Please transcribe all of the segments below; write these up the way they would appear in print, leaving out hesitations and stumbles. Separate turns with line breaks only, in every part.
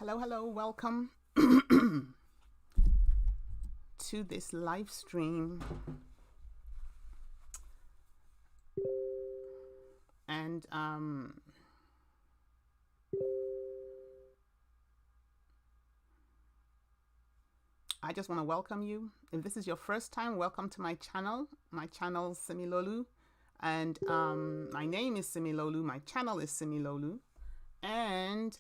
Hello, welcome to this live stream. And I just want to welcome you. If this is your first time, welcome to my channel. My channel is Similolu, and my name is Similolu. My channel is Similolu. And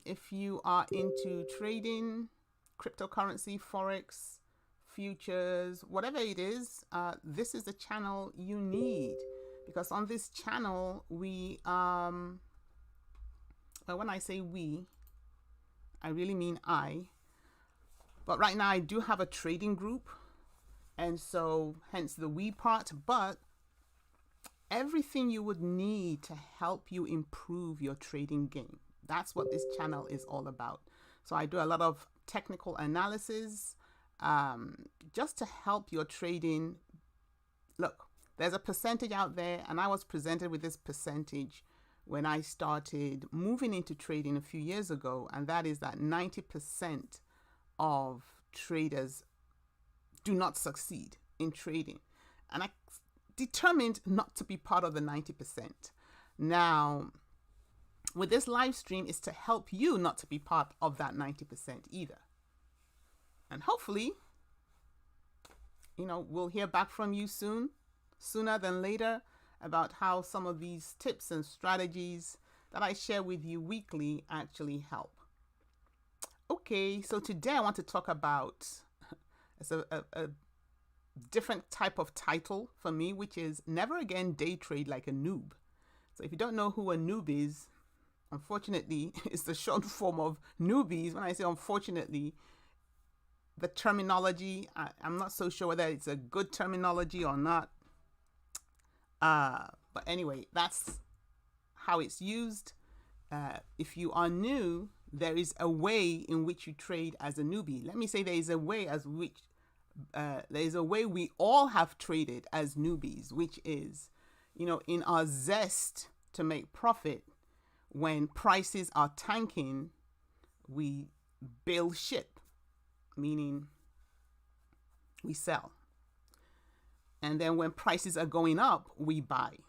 if you are into trading, cryptocurrency, forex, futures, whatever it is, this is the channel you need, because on this channel we well, when I say we, I really mean I. But right now I do have a trading group, and so hence the we part. But everything you would need to help you improve your trading game. That's what this channel is all about. So I do a lot of technical analysis just to help your trading. Look, there's a percentage out there, and I was presented with this percentage when I started moving into trading a few years ago, and that is that 90% of traders do not succeed in trading. And I determined not to be part of the 90%. Now, with this live stream is to help you not to be part of that 90% either. And hopefully, we'll hear back from you sooner than later, about how some of these tips and strategies that I share with you weekly actually help. Okay, so today I want to talk about a different type of title for me, which is never again day trade like a noob. So if you don't know who a noob is, unfortunately, it's the short form of newbies. When I say unfortunately, the terminology, I'm not so sure whether it's a good terminology or not. But anyway, that's how it's used. If you are new, there is a way in which you trade as a newbie. Let me say there is a way we all have traded as newbies, which is, in our zest to make profit, when prices are tanking, we bail ship, meaning we sell. And then when prices are going up, we buy.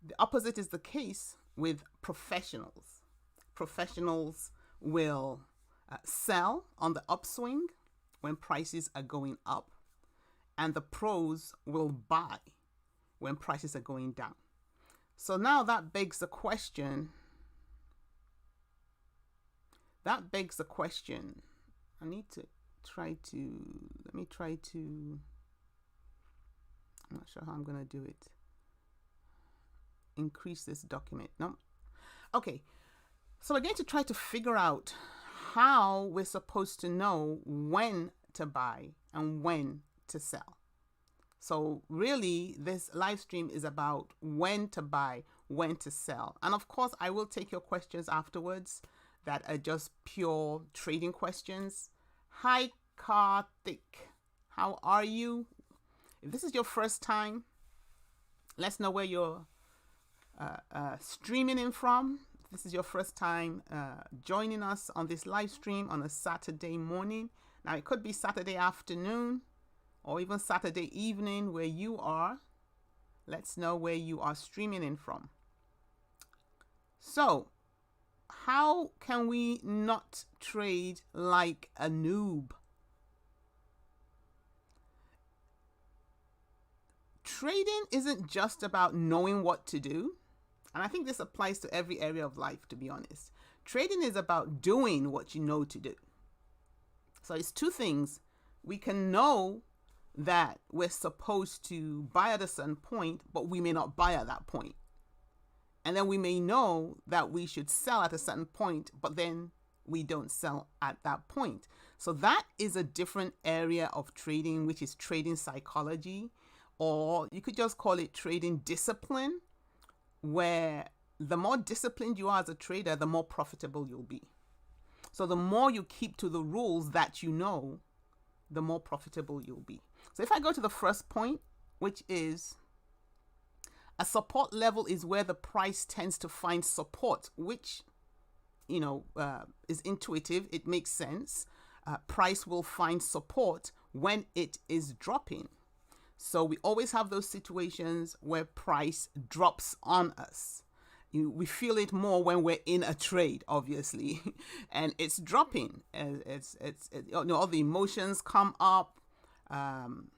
The opposite is the case with professionals. Professionals will sell on the upswing when prices are going up, and the pros will buy when prices are going down. So now that begs the question. I need to try to, I'm not sure how I'm going to do it. Increase this document. No. Okay. So we're going to try to figure out how we're supposed to know when to buy and when to sell. So really, this live stream is about when to buy, when to sell. And of course, I will take your questions afterwards that are just pure trading questions. Hi, Karthik. How are you? If this is your first time, let's know where you're streaming in from. This is your first time joining us on this live stream on a Saturday morning. Now, it could be Saturday afternoon or even Saturday evening where you are. Let's know where you are streaming in from. So, how can we not trade like a noob? Trading isn't just about knowing what to do. And I think this applies to every area of life, to be honest. Trading is about doing what you know to do. So it's two things. We can know that we're supposed to buy at a certain point, but we may not buy at that point. And then we may know that we should sell at a certain point, but then we don't sell at that point. So that is a different area of trading, which is trading psychology, or you could just call it trading discipline, where the more disciplined you are as a trader, the more profitable you'll be. So the more you keep to the rules that you know, the more profitable you'll be. So if I go to the first point, which is a support level is where the price tends to find support, which is intuitive. It makes sense. Price will find support when it is dropping. So we always have those situations where price drops on us. We feel it more when we're in a trade, obviously, and it's dropping. All the emotions come up. And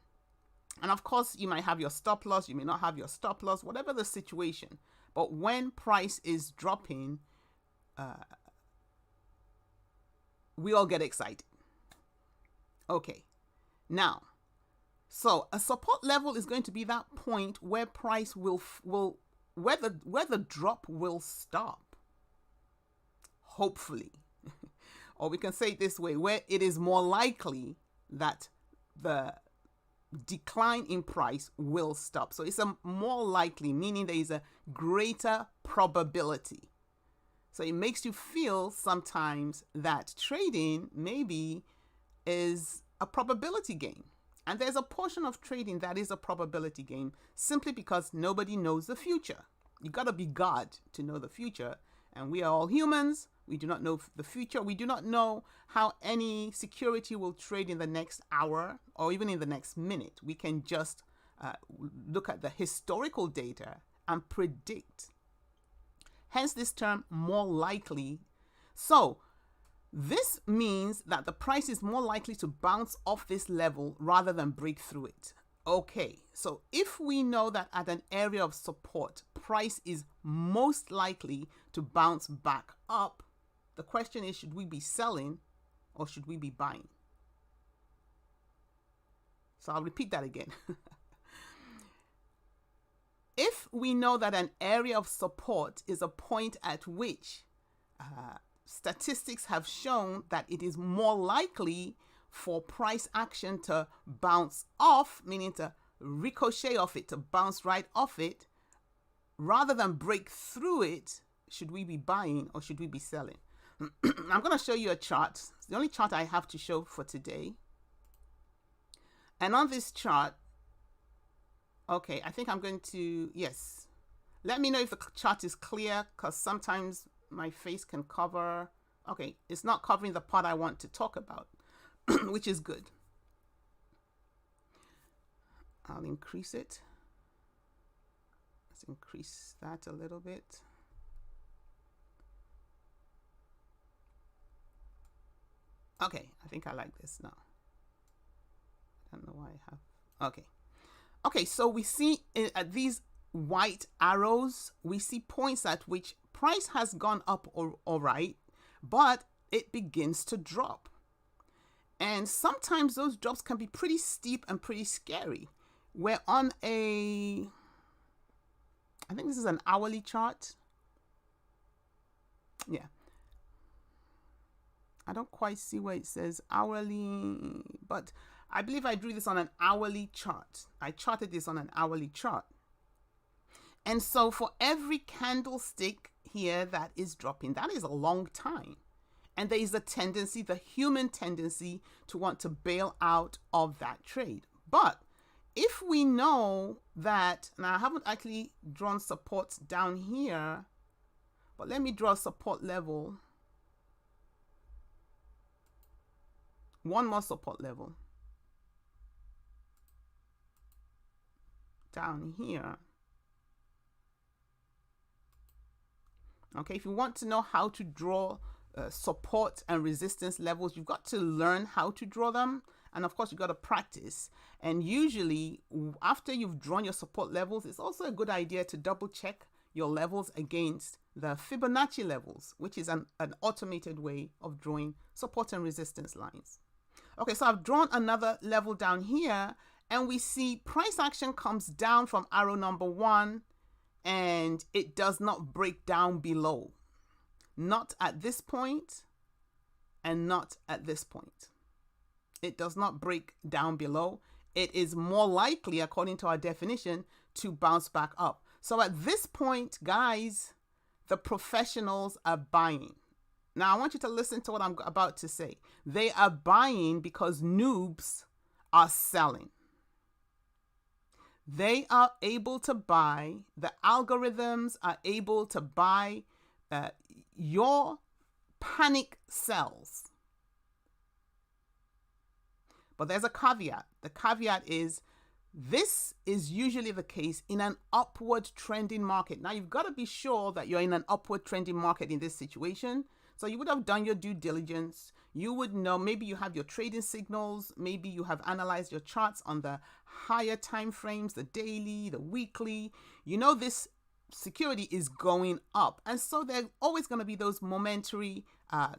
of course, you might have your stop loss. You may not have your stop loss, whatever the situation. But when price is dropping, we all get excited. Okay. Now, so a support level is going to be that point where price where the drop will stop. Hopefully. Or we can say it this way, where it is more likely that the decline in price will stop. So it's a more likely, meaning there is a greater probability. So it makes you feel sometimes that trading maybe is a probability game. And there's a portion of trading that is a probability game simply because nobody knows the future. You got to be God to know the future. And we are all humans. We do not know the future. We do not know how any security will trade in the next hour or even in the next minute. We can just look at the historical data and predict. Hence this term, more likely. So this means that the price is more likely to bounce off this level rather than break through it. Okay, so if we know that at an area of support, price is most likely to bounce back up, the question is, should we be selling or should we be buying? So I'll repeat that again. If we know that an area of support is a point at which statistics have shown that it is more likely for price action to bounce off, meaning to ricochet off it, to bounce right off it, rather than break through it, should we be buying or should we be selling? I'm going to show you a chart. It's the only chart I have to show for today. And on this chart, okay, I think I'm going to, yes. Let me know if the chart is clear, because sometimes my face can cover. Okay, it's not covering the part I want to talk about, which is good. I'll increase it. Let's increase that a little bit. Okay, I think I like this now. I don't know why I have. Okay. Okay, so we see at these white arrows, we see points at which price has gone up all right, but it begins to drop. And sometimes those drops can be pretty steep and pretty scary. We're on I think this is an hourly chart. Yeah. I don't quite see where it says hourly, but I believe I drew this on an hourly chart. I charted this on an hourly chart. And so for every candlestick here that is dropping, that is a long time. And there is a tendency, the human tendency, to want to bail out of that trade. But if we know that, now I haven't actually drawn supports down here, but let me draw a support level. One more support level. Down here. Okay, if you want to know how to draw support and resistance levels, you've got to learn how to draw them. And of course, you've got to practice. And usually, after you've drawn your support levels, it's also a good idea to double check your levels against the Fibonacci levels, which is an automated way of drawing support and resistance lines. Okay, so I've drawn another level down here, and we see price action comes down from arrow number 1, and it does not break down below. Not at this point, and not at this point. It does not break down below. It is more likely, according to our definition, to bounce back up. So at this point, guys, the professionals are buying. Now, I want you to listen to what I'm about to say. They are buying because noobs are selling. They are able to buy, the algorithms are able to buy your panic sells. But there's a caveat. The caveat is this is usually the case in an upward trending market. Now, you've got to be sure that you're in an upward trending market in this situation. So you would have done your due diligence. You would know, maybe you have your trading signals. Maybe you have analyzed your charts on the higher time frames, the daily, the weekly. You know this security is going up. And so there are always going to be those momentary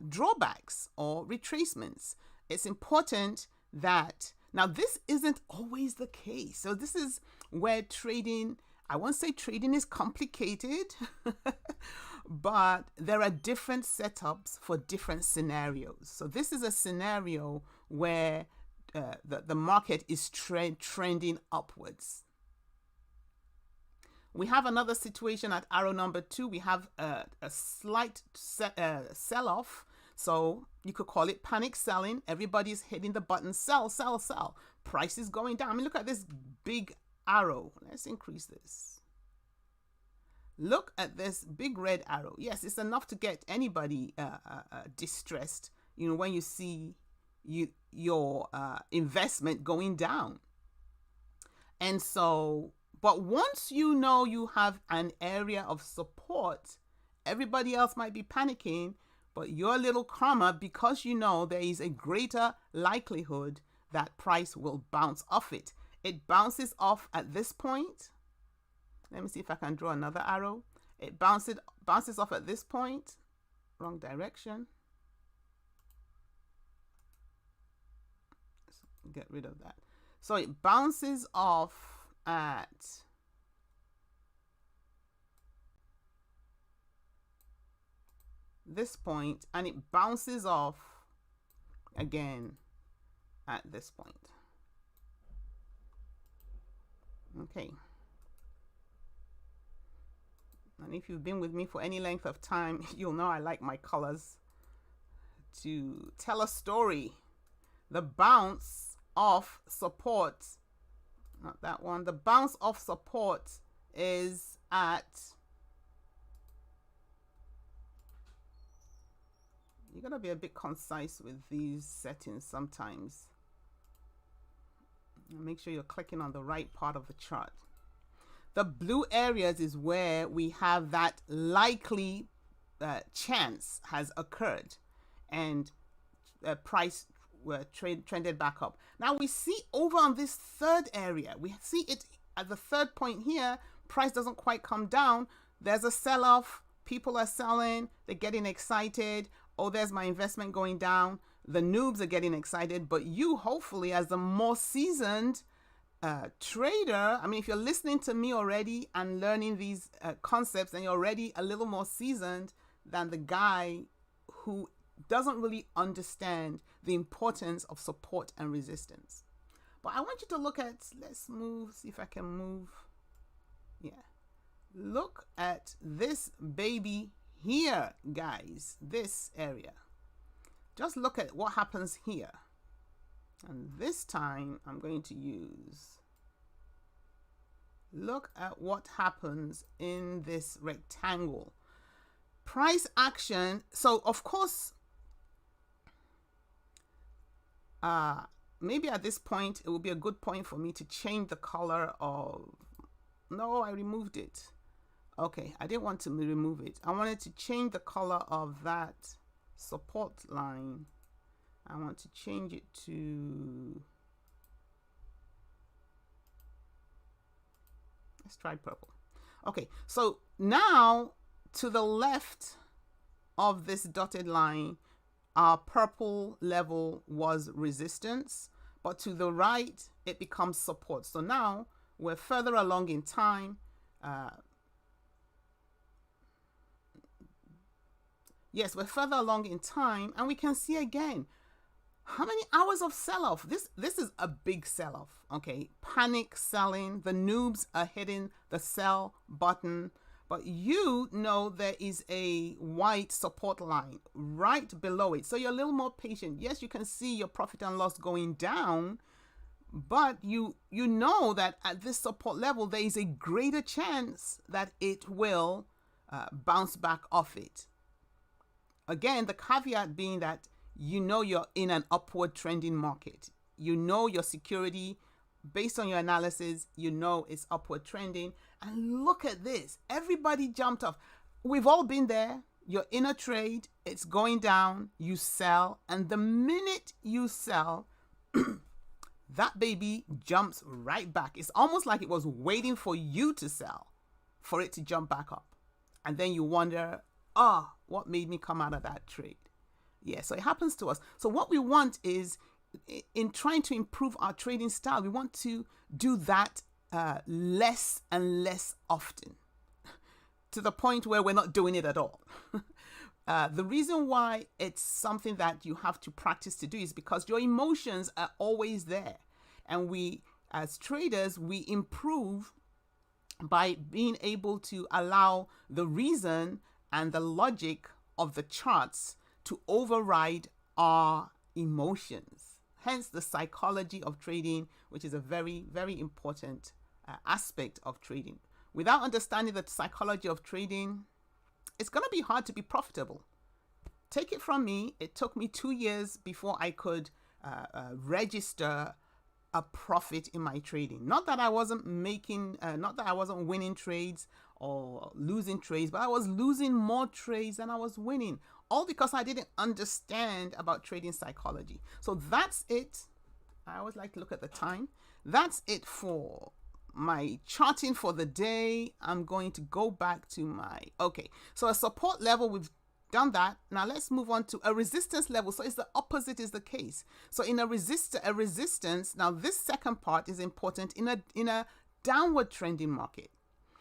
drawbacks or retracements. It's important that, now this isn't always the case. So this is where trading, I won't say trading is complicated, but there are different setups for different scenarios. So this is a scenario where the market is trending upwards. We have another situation at arrow number 2. We have a slight sell-off. So you could call it panic selling. Everybody's hitting the button, sell, sell, sell. Price is going down. I mean, look at this big arrow. Let's increase this. Look at this big red arrow. Yes, it's enough to get anybody distressed, you know, when you see your investment going down. And so, but once you know you have an area of support, everybody else might be panicking, but your little karma, because you know there is a greater likelihood that price will bounce off it. It bounces off at this point. Let me see if I can draw another arrow. It bounces off at this point. Wrong direction. Let's get rid of that. So it bounces off at this point, and it bounces off again at this point. Okay. And if you've been with me for any length of time, you'll know I like my colors to tell a story. The bounce off support, not that one, the bounce off support is at, you gotta be a bit concise with these settings sometimes. Make sure you're clicking on the right part of the chart. The blue areas is where we have that likely chance has occurred, and price trended back up. Now we see over on this third area, we see it at the third point here, price doesn't quite come down. There's a sell-off, people are selling, they're getting excited. Oh, there's my investment going down. The noobs are getting excited, but you, hopefully, as the more seasoned trader, I mean, if you're listening to me already and learning these concepts, and you're already a little more seasoned than the guy who doesn't really understand the importance of support and resistance. But I want you to look at, let's move, see if I can move. Yeah. Look at this baby here, guys, this area. Just look at what happens here. And this time I'm going to use, look at what happens in this rectangle. Price action. So of course, maybe at this point, it will be a good point for me to change the color of, no, I removed it. Okay, I didn't want to remove it. I wanted to change the color of that support line. I want to change it to, let's try purple. Okay, so now to the left of this dotted line, our purple level was resistance, but to the right, it becomes support. So now we're further along in time. Yes, we're further along in time, and we can see again, how many hours of sell-off? This is a big sell-off, okay? Panic selling, the noobs are hitting the sell button, but you know there is a white support line right below it. So you're a little more patient. Yes, you can see your profit and loss going down, but you know that at this support level, there is a greater chance that it will bounce back off it. Again, the caveat being that you know you're in an upward trending market. You know your security, based on your analysis, you know it's upward trending. And look at this. Everybody jumped off. We've all been there. You're in a trade, it's going down, you sell, and the minute you sell, that baby jumps right back. It's almost like it was waiting for you to sell for it to jump back up. And then you wonder, what made me come out of that trade? Yeah, so it happens to us. So what we want is, in trying to improve our trading style, we want to do that less and less often, to the point where we're not doing it at all. The reason why it's something that you have to practice to do is because your emotions are always there. And we, as traders, we improve by being able to allow the reason and the logic of the charts to override our emotions. Hence the psychology of trading, which is a very, very important aspect of trading. Without understanding the psychology of trading, it's going to be hard to be profitable. Take it from me, it took me 2 years before I could register a profit in my trading. Not that I wasn't winning trades or losing trades, but I was losing more trades than I was winning, all because I didn't understand about trading psychology. So that's it. I always like to look at the time. That's it for my charting for the day. I'm going to go back to so a support level, we've done that. Now let's move on to a resistance level. So it's the opposite is the case. So in a resistance, now this second part is important in a downward trending market.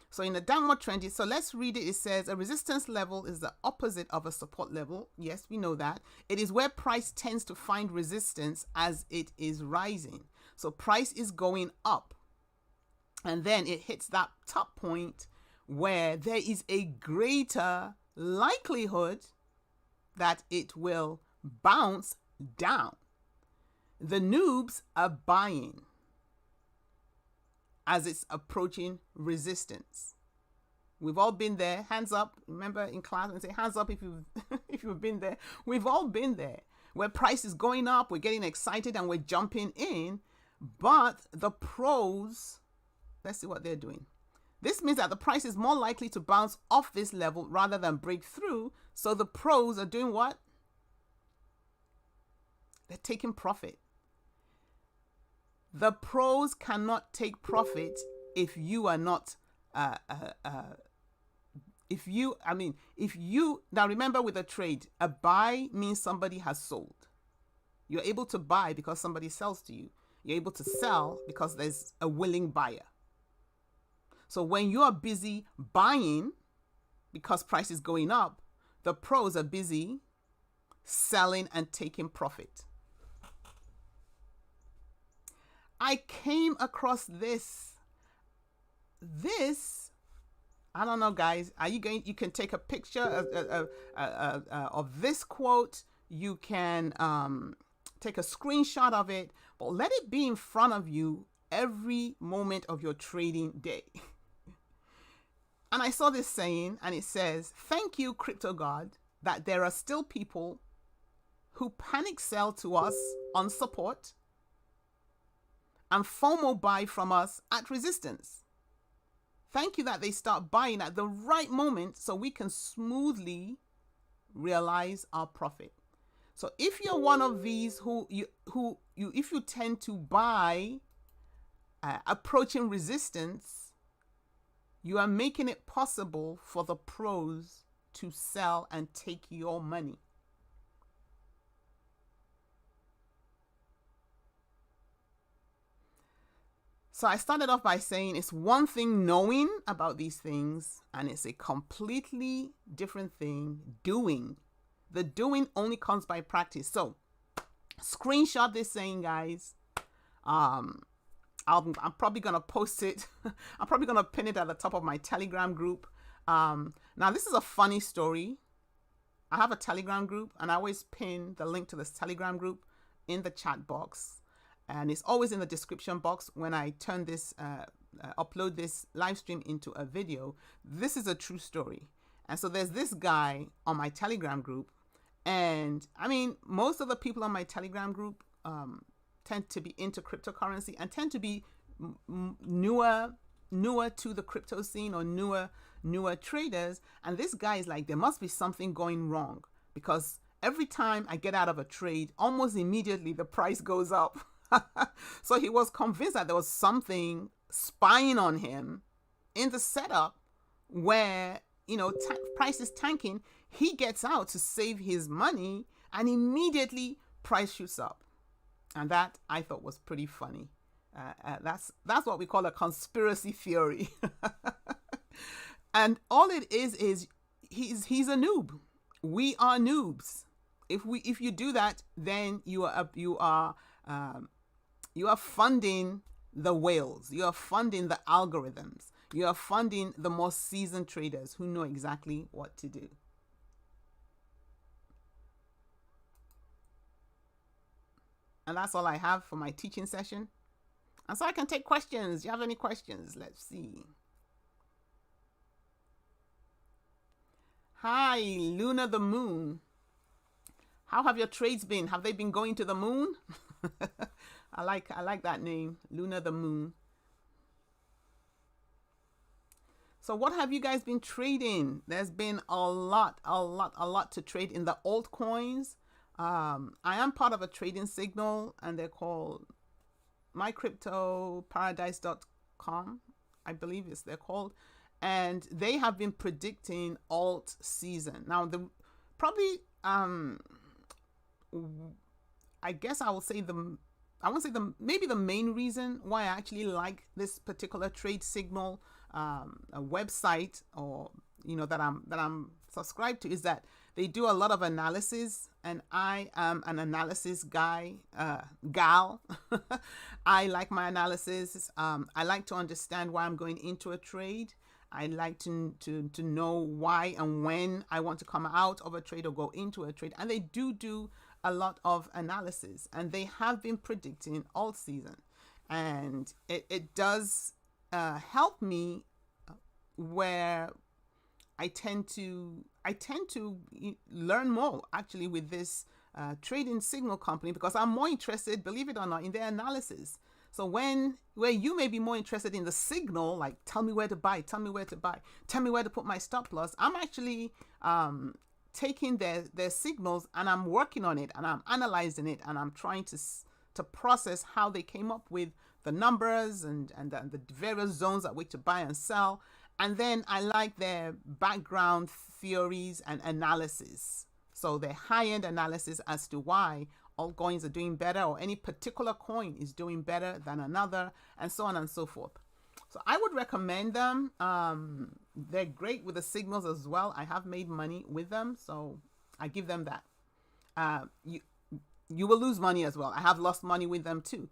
So in a downward trending, so let's read it. It says a resistance level is the opposite of a support level. Yes, we know that. It is where price tends to find resistance as it is rising. So price is going up, and then it hits that top point where there is a greater likelihood that it will bounce down. The noobs are buying as it's approaching resistance. We've all been there. Hands up. Remember in class and say hands up if you've been there. We've all been there where price is going up, we're getting excited and we're jumping in. But the pros, let's see what they're doing. This means that the price is more likely to bounce off this level rather than break through. So the pros are doing what? They're taking profit. The pros cannot take profit if you are not, now remember with a trade, a buy means somebody has sold. You're able to buy because somebody sells to you. You're able to sell because there's a willing buyer. So when you are busy buying because price is going up, the pros are busy selling and taking profit. I came across this, I don't know, guys. You can take a picture of this quote. You can take a screenshot of it, but let it be in front of you every moment of your trading day. And I saw this saying, and it says, "Thank you, crypto God, that there are still people who panic sell to us on support and FOMO buy from us at resistance. Thank you that they start buying at the right moment so we can smoothly realize our profit." So if you're one of these if you tend to buy approaching resistance, you are making it possible for the pros to sell and take your money. So I started off by saying it's one thing knowing about these things, and it's a completely different thing doing. The doing only comes by practice. So screenshot this saying, guys. I'm probably going to post it. I'm probably going to pin it at the top of my Telegram group. Now, this is a funny story. I have a Telegram group, and I always pin the link to this Telegram group in the chat box. And it's always in the description box when I turn this, upload this live stream into a video. This is a true story. And so there's this guy on my Telegram group, And I mean, most of the people on my Telegram group tend to be into cryptocurrency and tend to be newer to the crypto scene, or newer traders. And this guy is like, there must be something going wrong, because every time I get out of a trade, almost immediately the price goes up. So he was convinced that there was something spying on him in the setup where, price is tanking. He gets out to save his money, and immediately price shoots up. And that I thought was pretty funny. That's what we call a conspiracy theory. And all it is he's a noob. We are noobs. If you do that, then you are funding the whales. You are funding the algorithms. You are funding the more seasoned traders who know exactly what to do. And that's all I have for my teaching session. And so I can take questions. Do you have any questions? Let's see. Hi, Luna the Moon. How have your trades been? Have they been going to the moon? I like that name, Luna the Moon. So what have you guys been trading? There's been a lot to trade in the altcoins. I am part of a trading signal, and they're called mycryptoparadise.com, I believe they're called. And they have been predicting alt season. Now, I guess I will say maybe the main reason why I actually like this particular trade signal a website, or that I'm subscribed to, is that they do a lot of analysis, and I am an analysis gal. I like my analysis. I like to understand why I'm going into a trade. I like to know why and when I want to come out of a trade or go into a trade. And they do a lot of analysis, and they have been predicting all season. And it does help me where I tend to learn more actually with this trading signal company, because I'm more interested, believe it or not, in their analysis. So where you may be more interested in the signal, like tell me where to buy, tell me where to put my stop loss, I'm actually taking their signals, and I'm working on it, and I'm analyzing it, and I'm trying to process how they came up with the numbers and the various zones at which to buy and sell. And then I like their background theories and analysis. So their high-end analysis as to why altcoins are doing better, or any particular coin is doing better than another, and so on and so forth. So I would recommend them. They're great with the signals as well. I have made money with them, so I give them that. You will lose money as well. I have lost money with them too.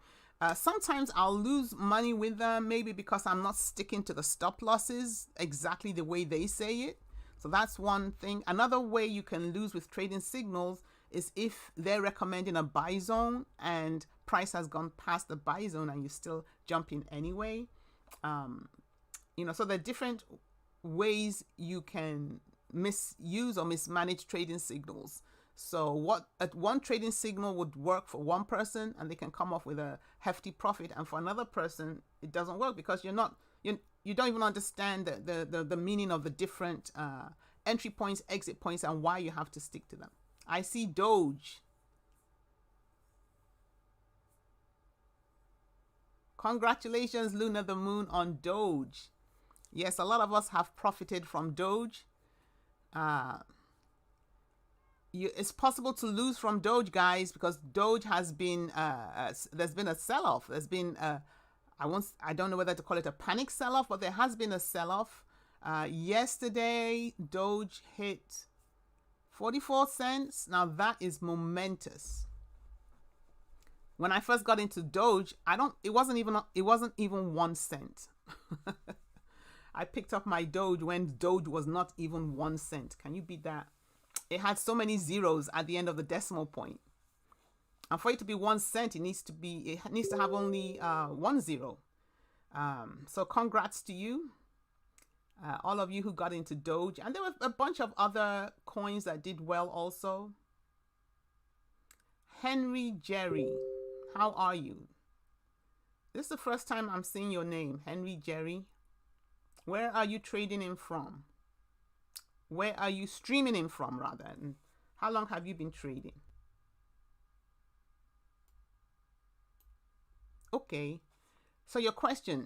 Sometimes I'll lose money with them, maybe because I'm not sticking to the stop losses exactly the way they say it. So that's one thing. Another way you can lose with trading signals is if they're recommending a buy zone and price has gone past the buy zone and you still jump in anyway. So there are different ways you can misuse or mismanage trading signals. So one trading signal would work for one person and they can come off with a hefty profit, and for another person it doesn't work because you don't even understand the meaning of the different entry points, exit points, and why you have to stick to them. I see Doge. Congratulations, Luna the Moon, on Doge. Yes, a lot of us have profited from Doge. It's possible to lose from Doge, guys, because Doge has been there's been a sell-off. There's been I don't know whether to call it a panic sell-off, but there has been a sell-off. Yesterday Doge hit 44 cents. Now that is momentous. When I first got into Doge, it wasn't even 1 cent. I picked up my Doge when Doge was not even 1 cent. Can you beat that? It had so many zeros at the end of the decimal point. And for it to be 1 cent, it needs to have only 1 zero. So congrats to you, all of you who got into Doge. And there were a bunch of other coins that did well also. Henry Jerry, how are you? This is the first time I'm seeing your name, Henry Jerry. Where are you trading in from? Where are you streaming in from, rather? And how long have you been trading? Okay. So your question,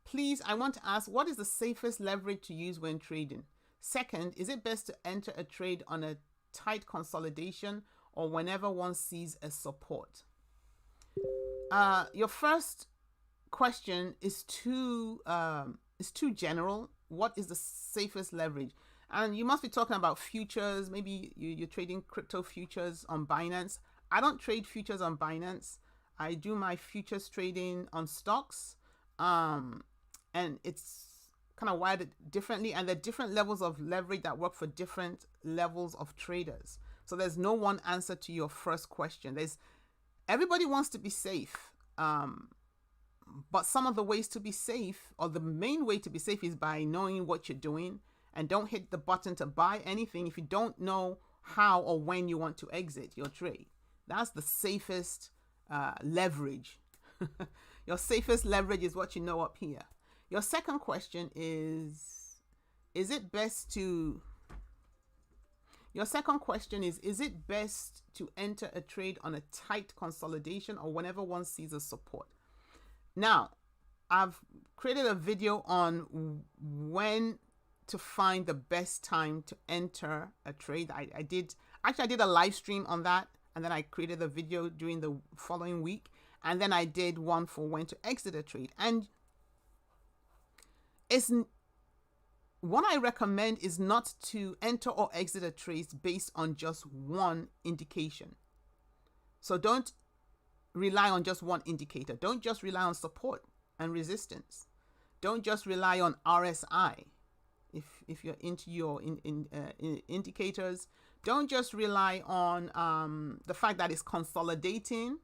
please, I want to ask, what is the safest leverage to use when trading? Second, is it best to enter a trade on a tight consolidation or whenever one sees a support? Your first question is too general. What is the safest leverage? And you must be talking about futures. Maybe you're trading crypto futures on Binance. I don't trade futures on Binance. I do my futures trading on stocks, and it's kind of wired differently, and there are different levels of leverage that work for different levels of traders. So there's no one answer to your first question. Everybody wants to be safe, but some of the ways to be safe, or the main way to be safe, is by knowing what you're doing, and don't hit the button to buy anything if you don't know how or when you want to exit your trade. That's the safest leverage. Your safest leverage is what you know up here. Your second question is it best to enter a trade on a tight consolidation or whenever one sees a support? Now, I've created a video on when to find the best time to enter a trade. I did a live stream on that, and then I created a video during the following week, and then I did one for when to exit a trade. And what I recommend is not to enter or exit a trade based on just one indication. So don't rely on just one indicator. Don't just rely on support and resistance. Don't just rely on RSI. If you're into your indicators, don't just rely on the fact that it's consolidating.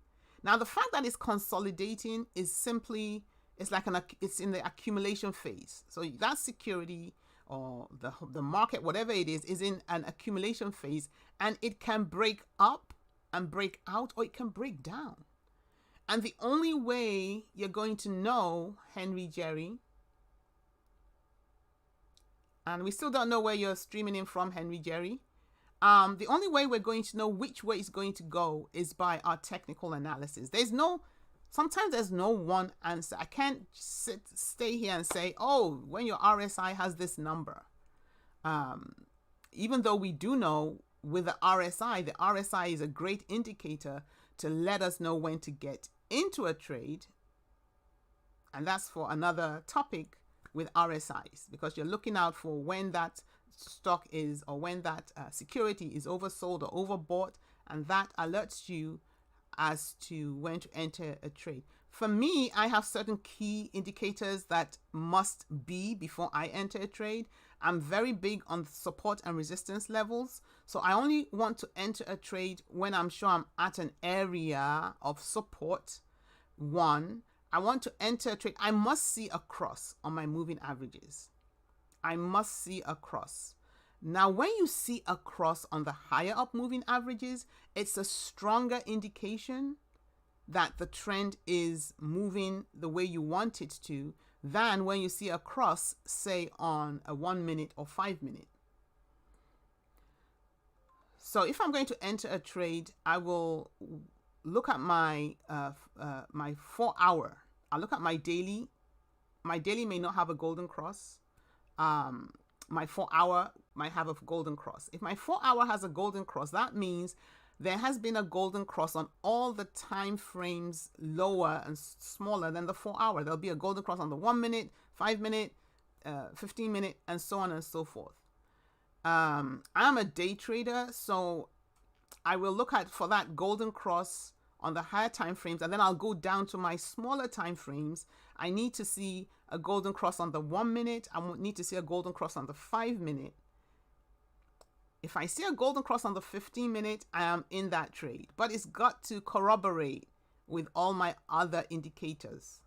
Now, the fact that it's consolidating is simply, it's in the accumulation phase. So that security or the market, whatever it is in an accumulation phase, and it can break up and break out, or it can break down. And the only way you're going to know, Henry Jerry, and we still don't know where you're streaming in from, Henry Jerry. The only way we're going to know which way it's going to go is by our technical analysis. Sometimes there's no one answer. I can't stay here and say, oh, when your RSI has this number. Even though we do know with the RSI is a great indicator to let us know when to get into a trade. And that's for another topic with RSIs, because you're looking out for when that stock is, or when that security is oversold or overbought, and that alerts you as to when to enter a trade. For me, I have certain key indicators that must be before I enter a trade. I'm very big on support and resistance levels. So I only want to enter a trade when I'm sure I'm at an area of support. One, I want to enter a trade. I must see a cross on my moving averages. I must see a cross. Now, when you see a cross on the higher up moving averages, it's a stronger indication that the trend is moving the way you want it to than when you see a cross, say, on a 1 minute or 5 minute. So if I'm going to enter a trade, I will look at my 4 hour. I'll look at my daily. My daily may not have a golden cross. My 4 hour might have a golden cross. If my 4 hour has a golden cross, that means there has been a golden cross on all the time frames lower and smaller than the 4 hour. There'll be a golden cross on the 1 minute, 5 minute, 15 minute, and so on and so forth. I'm a day trader, so I will look for that golden cross on the higher time frames, and then I'll go down to my smaller time frames. I need to see a golden cross on the 1 minute. I need to see a golden cross on the 5 minute. If I see a golden cross on the 15 minute, I am in that trade, but it's got to corroborate with all my other indicators.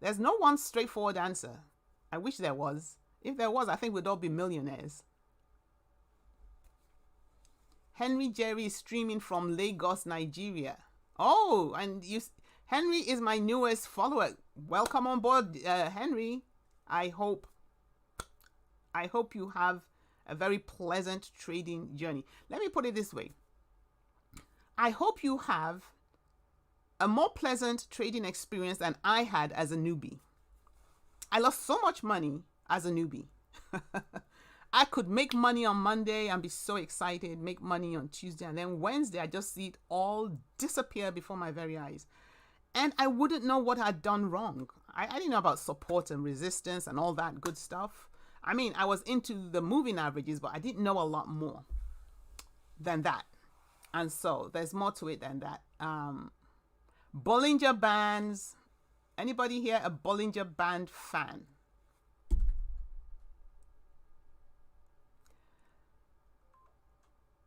There's no one straightforward answer. I wish there was. If there was, I think we'd all be millionaires. Henry Jerry is streaming from Lagos, Nigeria. Oh, and Henry is my newest follower. Welcome on board, Henry. I hope you have a very pleasant trading journey. Let me put it this way. I hope you have a more pleasant trading experience than I had as a newbie. I lost so much money as a newbie. I could make money on Monday and be so excited, make money on Tuesday, and then Wednesday I just see it all disappear before my very eyes. And I wouldn't know what I'd done wrong. I didn't know about support and resistance and all that good stuff. I mean, I was into the moving averages, but I didn't know a lot more than that. And so there's more to it than that. Bollinger Bands. Anybody here a Bollinger Band fan?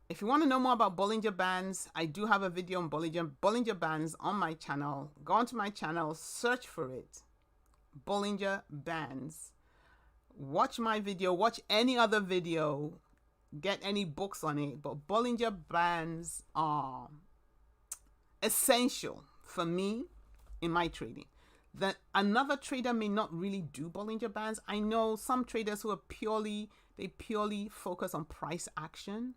If you want to know more about Bollinger Bands, I do have a video on Bollinger Bands on my channel. Go onto my channel, search for it. Bollinger Bands. Watch my video, watch any other video, get any books on it. But Bollinger Bands are essential for me in my trading. That another trader may not really do Bollinger Bands. I know some traders who are purely focus on price action.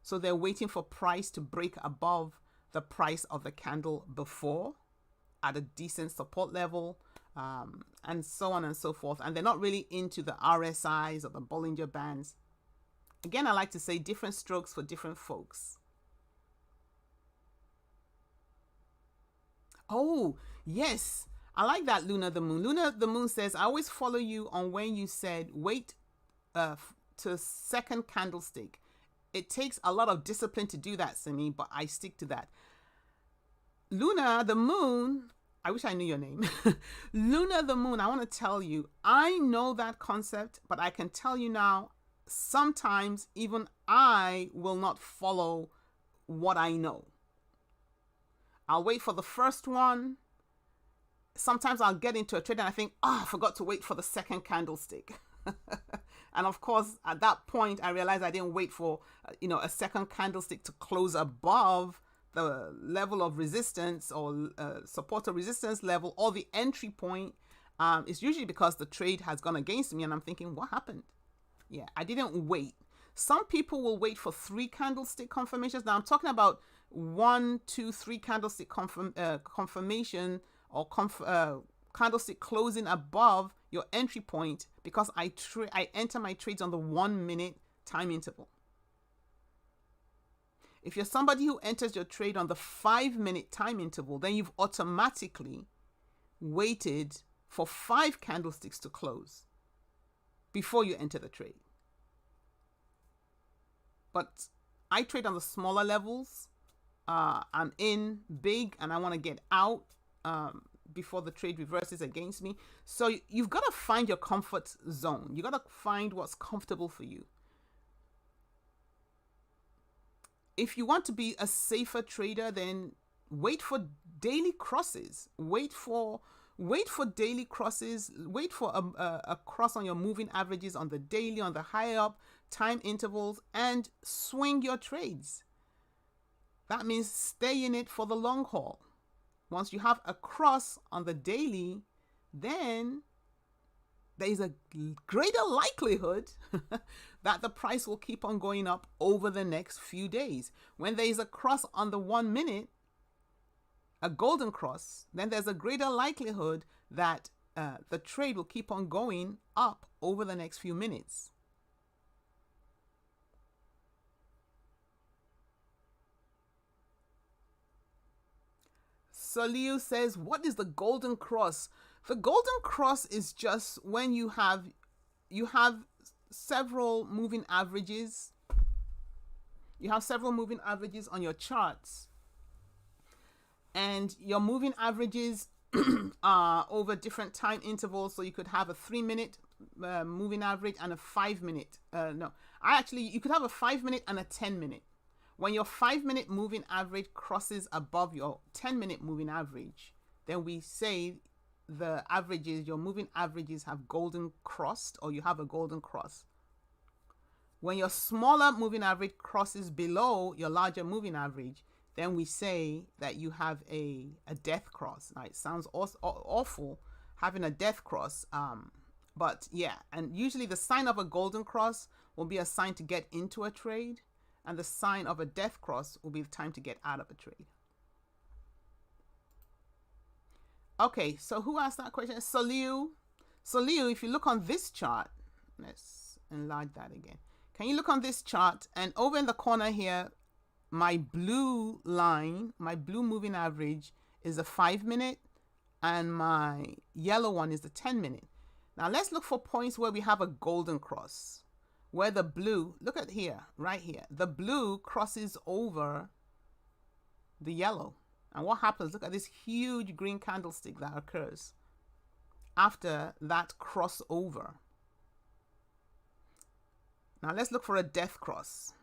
So they're waiting for price to break above the price of the candle before at a decent support level, and so on and so forth. And they're not really into the RSIs or the Bollinger Bands. Again, I like to say different strokes for different folks. Oh, yes. I like that, Luna the Moon. Luna the Moon says, I always follow you on when you said wait to second candlestick. It takes a lot of discipline to do that, Simi, but I stick to that. Luna the Moon, I wish I knew your name. Luna the Moon, I want to tell you, I know that concept, but I can tell you now, sometimes even I will not follow what I know. I'll wait for the first one. Sometimes I'll get into a trade and I think, I forgot to wait for the second candlestick. And of course, at that point, I realized I didn't wait for, a second candlestick to close above the level of resistance or support or resistance level or the entry point. It's usually because the trade has gone against me and I'm thinking, what happened? Yeah, I didn't wait. Some people will wait for 3 candlestick confirmations. Now I'm talking about 1, 2, 3 candlestick confirmation or candlestick closing above your entry point, because I enter my trades on the 1 minute time interval. If you're somebody who enters your trade on the 5 minute time interval, then you've automatically waited for 5 candlesticks to close before you enter the trade. But I trade on the smaller levels. I'm in big and I want to get out before the trade reverses against me. So you've got to find your comfort zone. You got to find what's comfortable for you. If you want to be a safer trader, then wait for daily crosses. Wait for daily crosses. Wait for a cross on your moving averages on the daily, on the high up time intervals, and swing your trades. That means stay in it for the long haul. Once you have a cross on the daily, then there is a greater likelihood that the price will keep on going up over the next few days. When there is a cross on the 1 minute, a golden cross, then there's a greater likelihood that the trade will keep on going up over the next few minutes. Salil says, what is the golden cross? The golden cross is just when you have several moving averages. You have several moving averages on your charts. And your moving averages are over different time intervals. So you could have a 3-minute moving average and a 5-minute. You could have a 5-minute and a 10-minute. When your 5-minute moving average crosses above your 10-minute moving average, then we say the averages, your moving averages have golden crossed, or you have a golden cross. When your smaller moving average crosses below your larger moving average, then we say that you have a death cross. Now, it sounds awful having a death cross, but yeah, and usually the sign of a golden cross will be a sign to get into a trade, and the sign of a death cross will be the time to get out of a trade. Okay, so who asked that question? Soliu. Soliu, if you look on this chart, let's enlarge that again. Can you look on this chart, and over in the corner here, my blue line, my blue moving average is the 5-minute, and my yellow one is the 10-minute. Now let's look for points where we have a golden cross, where the blue, look at here, right here, the blue crosses over the yellow. And what happens? Look at this huge green candlestick that occurs after that crossover. Now let's look for a death cross.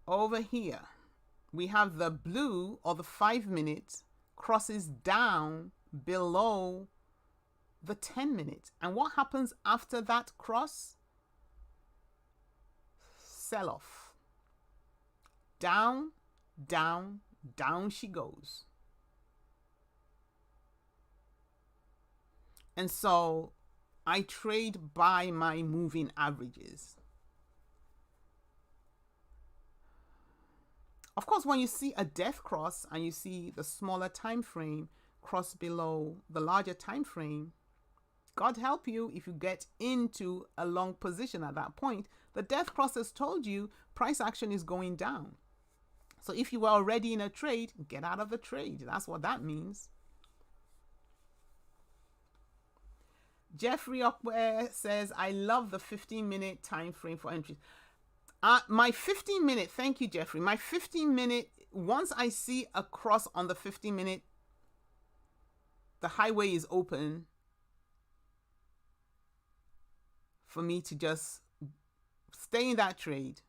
Over here, we have the blue, or the 5-minute, crosses down below the 10-minute. And what happens after that cross? Sell off. Down, down, down she goes. And so I trade by my moving averages. Of course, when you see a death cross and you see the smaller time frame cross below the larger time frame, God help you if you get into a long position at that point. The death cross has told you price action is going down. So if you were already in a trade, get out of the trade. That's what that means. Jeffrey Upware says, I love the 15-minute time frame for entries. My 15-minute, thank you, Jeffrey. My 15-minute, once I see a cross on the 15-minute, the highway is open for me to just stay in that trade.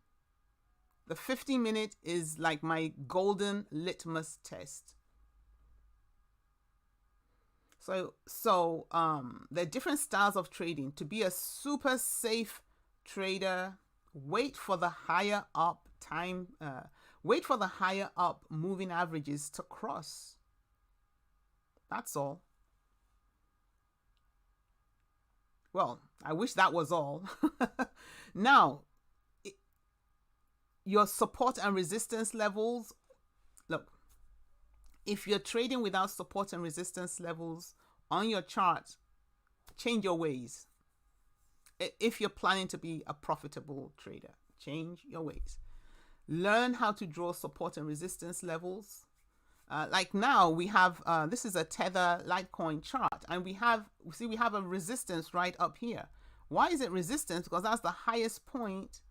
The 15-minute is like my golden litmus test. So there are different styles of trading. To be a super safe trader, wait for the higher up wait for the higher up moving averages to cross. That's all. Well, I wish that was all. Now, your support and resistance levels. Look, if you're trading without support and resistance levels on your chart, change your ways. If you're planning to be a profitable trader, change your ways. Learn how to draw support and resistance levels. Like now we have, this is a Tether Litecoin chart, and we have a resistance right up here. Why is it resistance? Because that's the highest point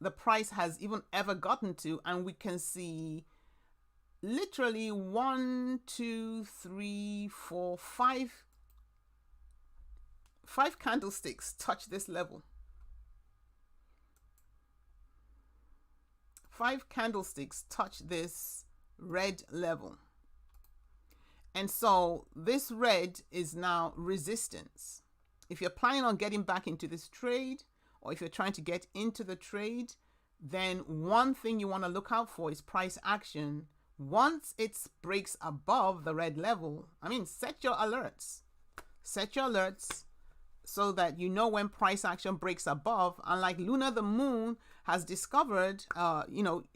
the price has even ever gotten to, and we can see literally 1, 2, 3, 4, 5 candlesticks touch this level. 5 candlesticks touch this red level. And so this red is now resistance. If you're planning on getting back into this trade, or if you're trying to get into the trade, then one thing you want to look out for is price action. Once it breaks above the red level, set your alerts. Set your alerts so that you know when price action breaks above. And like Luna the Moon has discovered,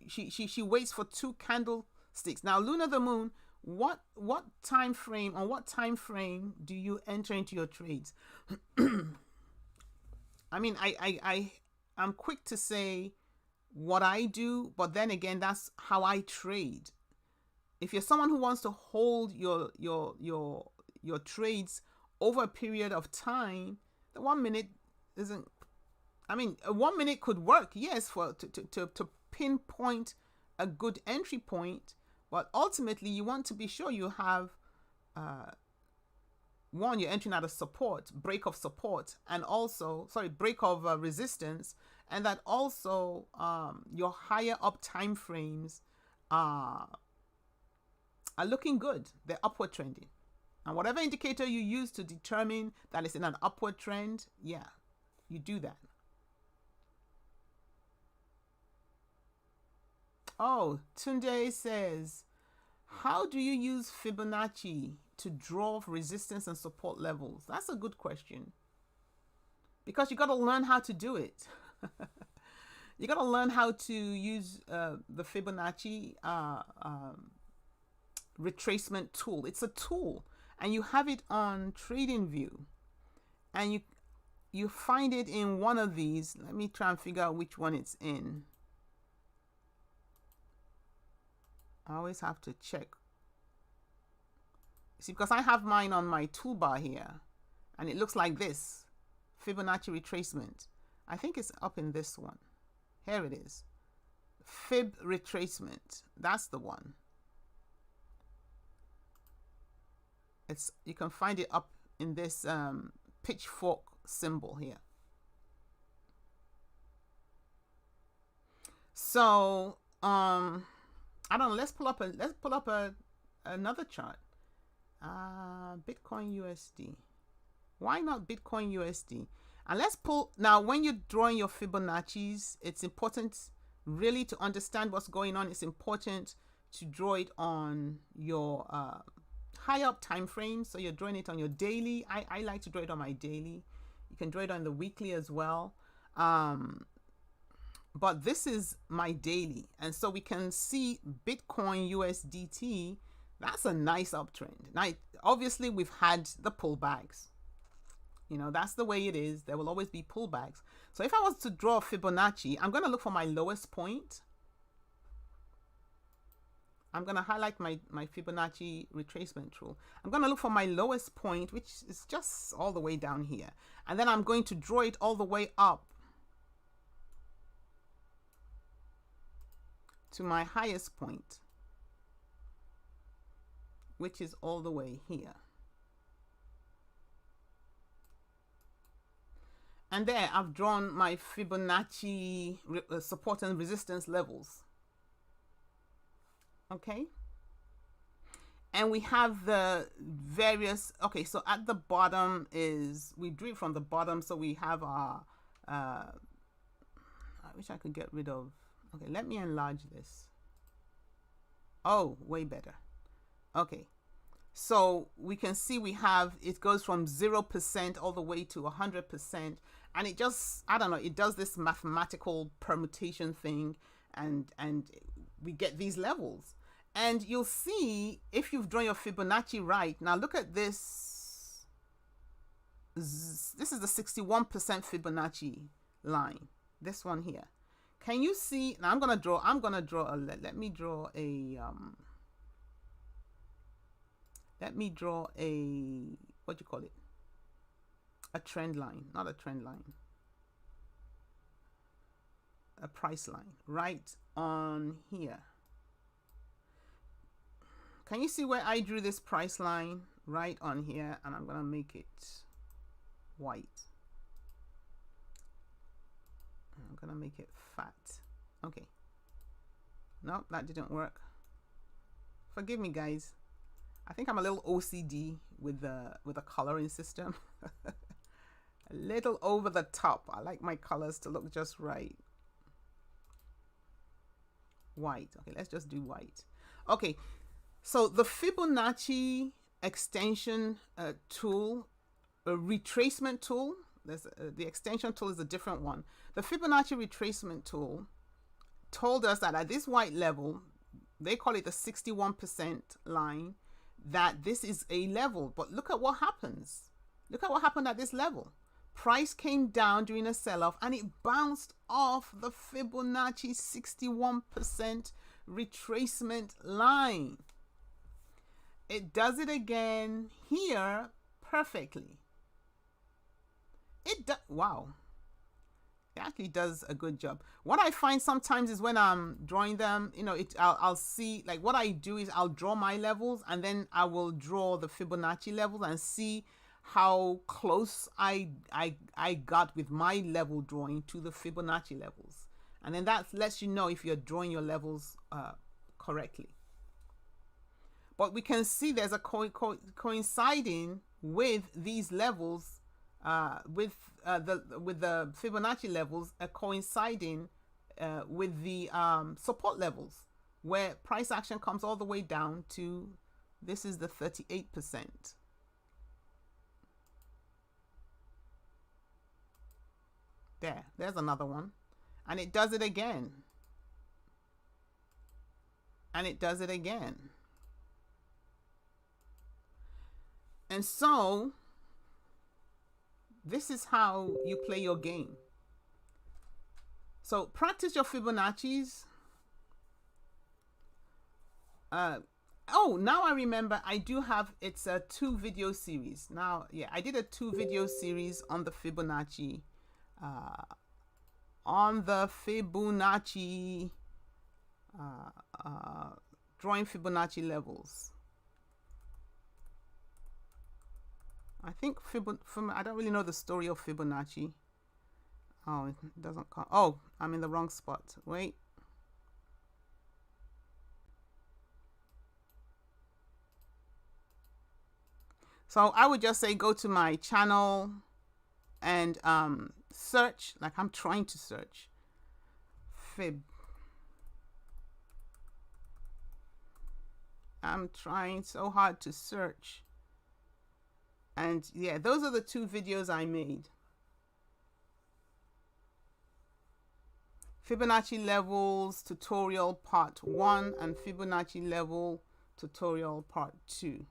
she waits for 2 candlesticks. Now, Luna the Moon, what time frame, on what time frame do you enter into your trades? I'm quick to say what I do, but then again, that's how I trade. If you're someone who wants to hold your trades over a period of time, the 1 minute isn't. A 1 minute could work, yes, to pinpoint a good entry point, but ultimately you want to be sure you have one, you're entering at a support, break of support, and also break of resistance, and that also your higher up time frames are looking good. They're upward trending. And whatever indicator you use to determine that it's in an upward trend, yeah, you do that. Oh, Tunde says, how do you use Fibonacci to draw resistance and support levels? That's a good question. Because you got to learn how to do it. You got to learn how to use the Fibonacci retracement tool. It's a tool, and you have it on TradingView, and you find it in one of these. Let me try and figure out which one it's in. I always have to check. See, because I have mine on my toolbar here, and it looks like this, Fibonacci retracement. I think it's up in this one. Here it is. Fib retracement. That's the one. You can find it up in this pitchfork symbol here. So I don't know. Let's pull up another chart. Bitcoin USD. Why not Bitcoin USD? And let's pull now. When you're drawing your Fibonacci's, it's important really to understand what's going on. It's important to draw it on your high up time frame. So you're drawing it on your daily. I like to draw it on my daily. You can draw it on the weekly as well. But this is my daily. And so we can see Bitcoin USDT. That's a nice uptrend. Now, obviously, we've had the pullbacks. You know, that's the way it is. There will always be pullbacks. So if I was to draw Fibonacci, I'm going to look for my lowest point. I'm going to highlight my Fibonacci retracement tool. I'm going to look for my lowest point, which is just all the way down here. And then I'm going to draw it all the way up to my highest point, which is all the way here. And there I've drawn my Fibonacci support and resistance levels. Okay. And we have the various, okay, so at the bottom is, we drew it from the bottom. So we have our, I wish I could get rid of, okay, let me enlarge this. Oh, way better. Okay. So we can see we have, it goes from 0% all the way to 100%. And it just, I don't know, it does this mathematical permutation thing, and we get these levels. And you'll see if you've drawn your Fibonacci right. Now look at this. This is the 61% Fibonacci line. This one here. Can you see? Now I'm gonna draw a, let me draw a, what do you call it? A trend line, not a trend line. A price line right on here. Can you see where I drew this price line? Right on here, and I'm gonna make it white. I'm gonna make it fat. Okay. No, that didn't work. Forgive me, guys. I think I'm a little OCD with the coloring system. A little over the top. I like my colors to look just right. White. Okay, let's just do white. Okay, so the Fibonacci extension tool, a retracement tool. The extension tool is a different one. The Fibonacci retracement tool told us that at this white level, they call it the 61% line, that this is a level. But look at what happens. Look at what happened at this level. Price came down during a sell-off and it bounced off the Fibonacci 61% retracement line. It does it again here perfectly. Wow. It actually does a good job. What I find sometimes is when I'm drawing them, you know, I'll see, like what I do is I'll draw my levels and then I will draw the Fibonacci levels and see how close I got with my level drawing to the Fibonacci levels. And then that lets you know if you're drawing your levels correctly. But we can see there's a coinciding with these levels, with the Fibonacci levels, coinciding with the support levels, where price action comes all the way down to, this is the 38%. There's another one. And it does it again. And it does it again. And so, this is how you play your game. So, practice your Fibonacci's. Oh, now I remember, I do have, it's a 2 video series. Now, yeah, I did a 2 video series on the Fibonacci. Drawing Fibonacci levels. I think I don't really know the story of Fibonacci. Oh, it doesn't come. Oh, I'm in the wrong spot. Wait. So I would just say go to my channel and search, like I'm trying to search Fib. I'm trying so hard to search. And yeah, those are the 2 videos I made. Fibonacci levels tutorial part 1 and Fibonacci level tutorial part 2.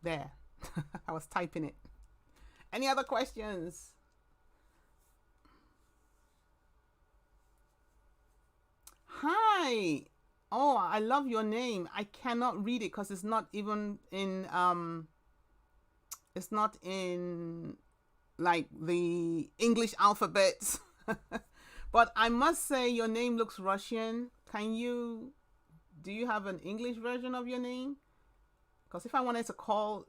There. I was typing it. Any other questions? Hi. Oh, I love your name. I cannot read it because it's not even in it's not in like the English alphabet. But I must say your name looks Russian. Do you have an English version of your name? Because if I wanted to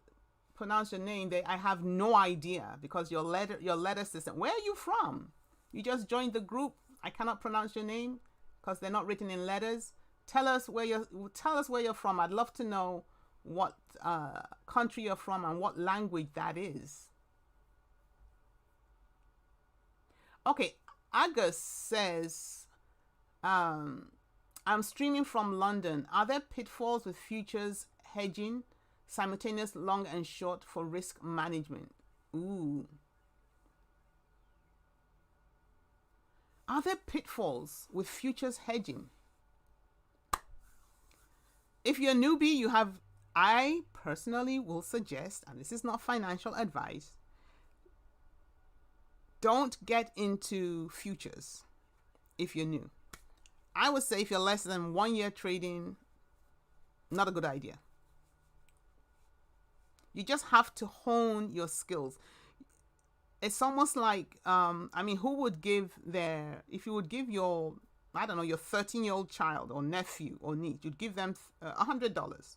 pronounce your name, I have no idea, because your letter system. Where are you from? You just joined the group. I cannot pronounce your name because they're not written in letters. Tell us where you're from. I'd love to know what country you're from and what language that is. Okay, Agus says, I'm streaming from London. Are there pitfalls with futures hedging, simultaneous long and short for risk management? Ooh. Are there pitfalls with futures hedging? If you're a newbie, I personally will suggest, and this is not financial advice, don't get into futures if you're new. I would say if you're less than 1 year trading, not a good idea. You just have to hone your skills. It's almost like, who would give if you would give your 13-year-old child or nephew or niece, you'd give them $100,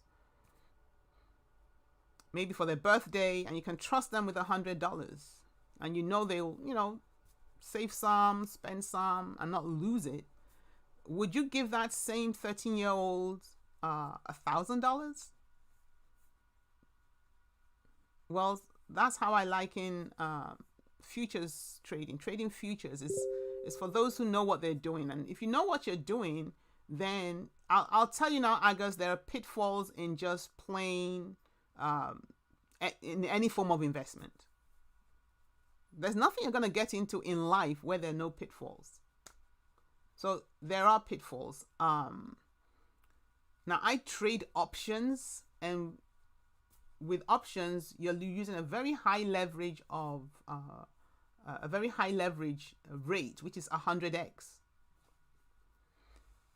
maybe for their birthday, and you can trust them with $100, and they'll, save some, spend some, and not lose it. Would you give that same 13-year-old $1,000? Well, that's how I liken futures trading. Trading futures is for those who know what they're doing. And if you know what you're doing, then I'll tell you now, Agus, there are pitfalls in just plain in any form of investment. There's nothing you're going to get into in life where there are no pitfalls. So there are pitfalls. Now I trade options, and with options, you're using a very high leverage rate, which is 100x.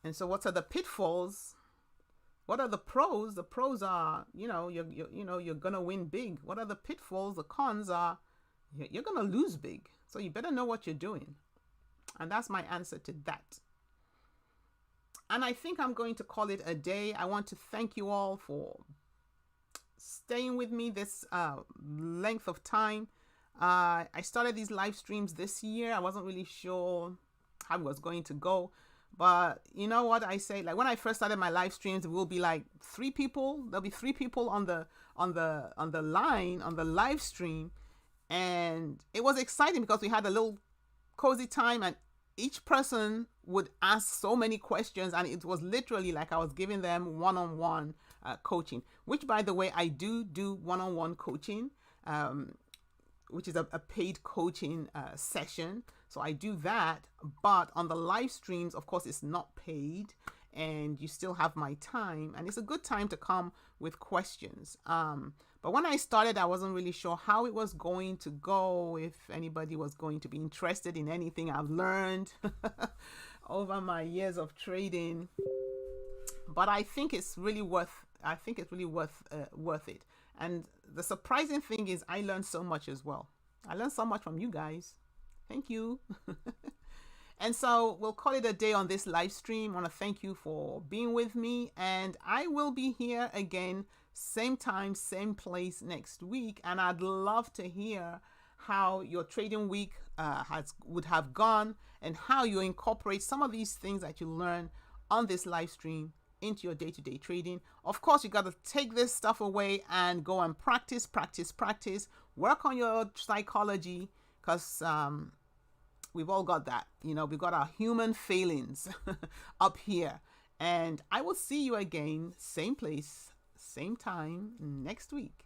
And so, what are the pitfalls? What are the pros? The pros are, you're gonna win big. What are the pitfalls? The cons are, you're going to lose big. So you better know what you're doing. And that's my answer to that. And I think I'm going to call it a day. I want to thank you all for staying with me this length of time. I started these live streams this year. I wasn't really sure how it was going to go. But you know what I say? Like when I first started my live streams, it will be like 3 people. There'll be 3 people on the line, on the live stream. And it was exciting because we had a little cozy time and each person would ask so many questions, and it was literally like I was giving them one-on-one coaching, which by the way, I do one-on-one coaching, which is a paid coaching session. So I do that, but on the live streams, of course, it's not paid and you still have my time, and it's a good time to come with questions. But when I started, I wasn't really sure how it was going to go, if anybody was going to be interested in anything I've learned over my years of trading. But I think it's really worth it. And the surprising thing is I learned so much as well. I learned so much from you guys. Thank you. And so we'll call it a day on this live stream. I want to thank you for being with me, and I will be here again, same time, same place next week. And I'd love to hear how your trading week would have gone and how you incorporate some of these things that you learn on this live stream into your day-to-day trading. Of course, you got to take this stuff away and go and practice, work on your psychology, because we've all got that. You know, we've got our human failings up here. And I will see you again, same place, same time next week.